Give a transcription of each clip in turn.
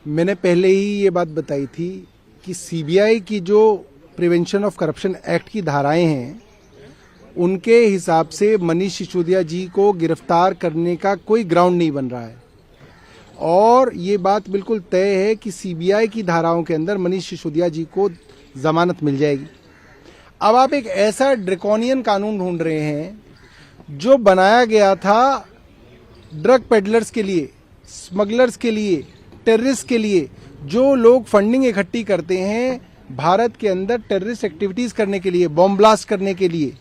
मैंने पहले ही ये बात बताई थी कि सीबीआई की जो प्रिवेंशन ऑफ करप्शन एक्ट की धाराएं हैं, उनके हिसाब से मनीष सिसोदिया जी को गिरफ्तार करने का कोई ग्राउंड नहीं बन रहा है। और ये बात बिल्कुल तय है कि सीबीआई की धाराओं के अंदर मनीष सिसोदिया जी को जमानत मिल जाएगी। अब आप एक ऐसा ड्रैकोनियन कानून ढूंढ रहे हैं जो बनाया गया था ड्रग पेडलर्स के लिए, स्मगलर्स के लिए, टेररिस्ट के लिए, जो लोग फंडिंग इकट्ठी करते हैं भारत के अंदर टेररिस्ट एक्टिविटीज करने के लिए, बॉम्ब ब्लास्ट करने के लिए,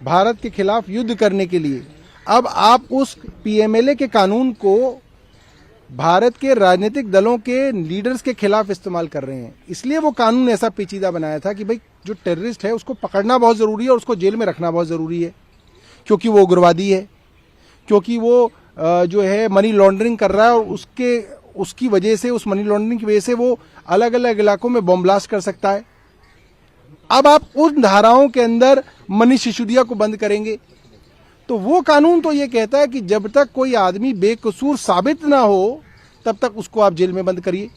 भारत के खिलाफ युद्ध करने के लिए। अब आप उस पीएमएलए के कानून को भारत के राजनीतिक दलों के लीडर्स के खिलाफ इस्तेमाल कर रहे हैं। इसलिए वो कानून ऐसा पेचीदा बनाया था कि भाई जो टेररिस्ट है उसको पकड़ना बहुत जरूरी है और उसको जेल में रखना बहुत जरूरी है, क्योंकि वो उग्रवादी है, क्योंकि वो जो है मनी लॉन्ड्रिंग कर रहा है और उसकी वजह से, उस मनी लॉन्ड्रिंग की वजह से वो अलग अलग इलाकों में बॉम्ब ब्लास्ट कर सकता है। अब आप उन धाराओं के अंदर मनीष सिसोदिया को बंद करेंगे तो वो कानून तो ये कहता है कि जब तक कोई आदमी बेकसूर साबित ना हो तब तक उसको आप जेल में बंद करिए।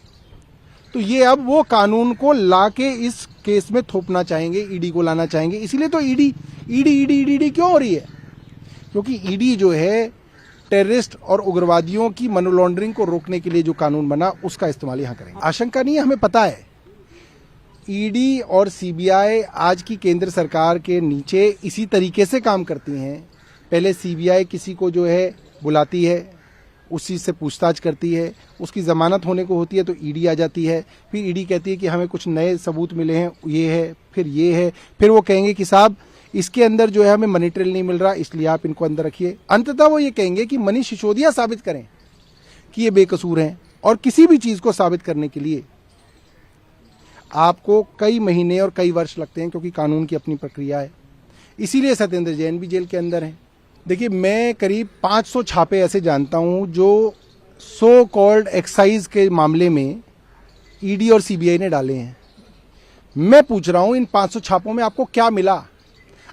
तो ये अब वो कानून को लाके इस केस में थोपना चाहेंगे, ईडी को लाना चाहेंगे। इसीलिए तो ईडी क्यों हो रही है? क्योंकि ईडी जो है टेररिस्ट और उग्रवादियों की मनी लॉन्ड्रिंग को रोकने के लिए जो कानून बना उसका इस्तेमाल यहां करेंगे। आशंका नहीं है, हमें पता है ईडी और सीबीआई आज की केंद्र सरकार के नीचे इसी तरीके से काम करती हैं। पहले सीबीआई किसी को जो है बुलाती है, उसी से पूछताछ करती है, उसकी जमानत होने को होती है तो ईडी आ जाती है, फिर ईडी कहती है कि हमें कुछ नए सबूत मिले हैं, ये है, फिर ये है, फिर वो कहेंगे कि साहब इसके अंदर जो है हमें मनी ट्रेल नहीं मिल रहा, इसलिए आप इनको अंदर रखिए। अंततः वो ये कहेंगे कि मनीष सिसोदिया साबित करें कि ये बेकसूर हैं। और किसी भी चीज को साबित करने के लिए आपको कई महीने और कई वर्ष लगते हैं, क्योंकि कानून की अपनी प्रक्रिया है। इसीलिए सत्येंद्र जैन भी जेल के अंदर हैं। देखिए, मैं करीब 500 छापे ऐसे जानता हूं जो सो कॉल्ड एक्साइज के मामले में ईडी और सीबीआई ने डाले हैं। मैं पूछ रहा हूं इन 500 छापों में आपको क्या मिला?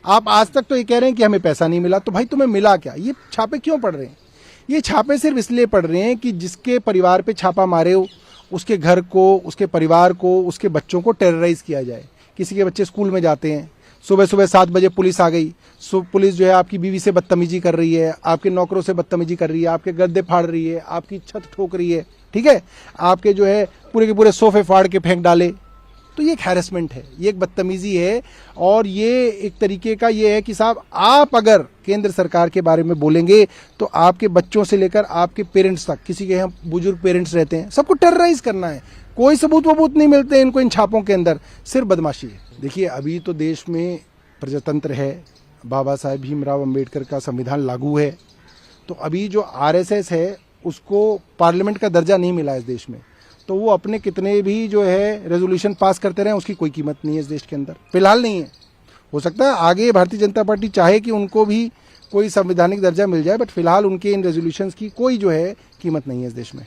आप आज तक तो ये कह रहे हैं कि हमें पैसा नहीं मिला, तो भाई तुम्हें मिला क्या? ये छापे क्यों पड़ रहे हैं? ये छापे सिर्फ इसलिए पड़ रहे हैं कि जिसके परिवार पे छापा मारे हो उसके घर को, उसके परिवार को, उसके बच्चों को टेरराइज किया जाए। किसी के बच्चे स्कूल में जाते हैं, सुबह सुबह 7 बजे पुलिस आ गई, पुलिस जो है आपकी बीवी से बदतमीजी कर रही है, आपके नौकरों से बदतमीजी कर रही है, आपके गद्दे फाड़ रही है, आपकी छत ठोक रही है, ठीक है, आपके जो है पूरे के पूरे सोफे फाड़ के फेंक डाले, तो ये एक हैरेसमेंट है, ये एक बदतमीजी है। और ये एक तरीके का ये है कि साहब आप अगर केंद्र सरकार के बारे में बोलेंगे तो आपके बच्चों से लेकर आपके पेरेंट्स तक, किसी के यहाँ बुजुर्ग पेरेंट्स रहते हैं, सबको टेरराइज करना है। कोई सबूत वबूत नहीं मिलते इनको इन छापों के अंदर, सिर्फ बदमाशी है। देखिए, अभी तो देश में प्रजातंत्र है, बाबा साहेब भीमराव अंबेडकर का संविधान लागू है, तो अभी जो आरएसएस है उसको पार्लियामेंट का दर्जा नहीं मिला इस देश में, तो वो अपने कितने भी जो है रेजोल्यूशन पास करते रहे, उसकी कोई कीमत नहीं है इस देश के अंदर, फिलहाल नहीं है। हो सकता है आगे भारतीय जनता पार्टी चाहे कि उनको भी कोई संवैधानिक दर्जा मिल जाए, बट फिलहाल उनके इन रेजोल्यूशंस की कोई जो है कीमत नहीं है इस देश में।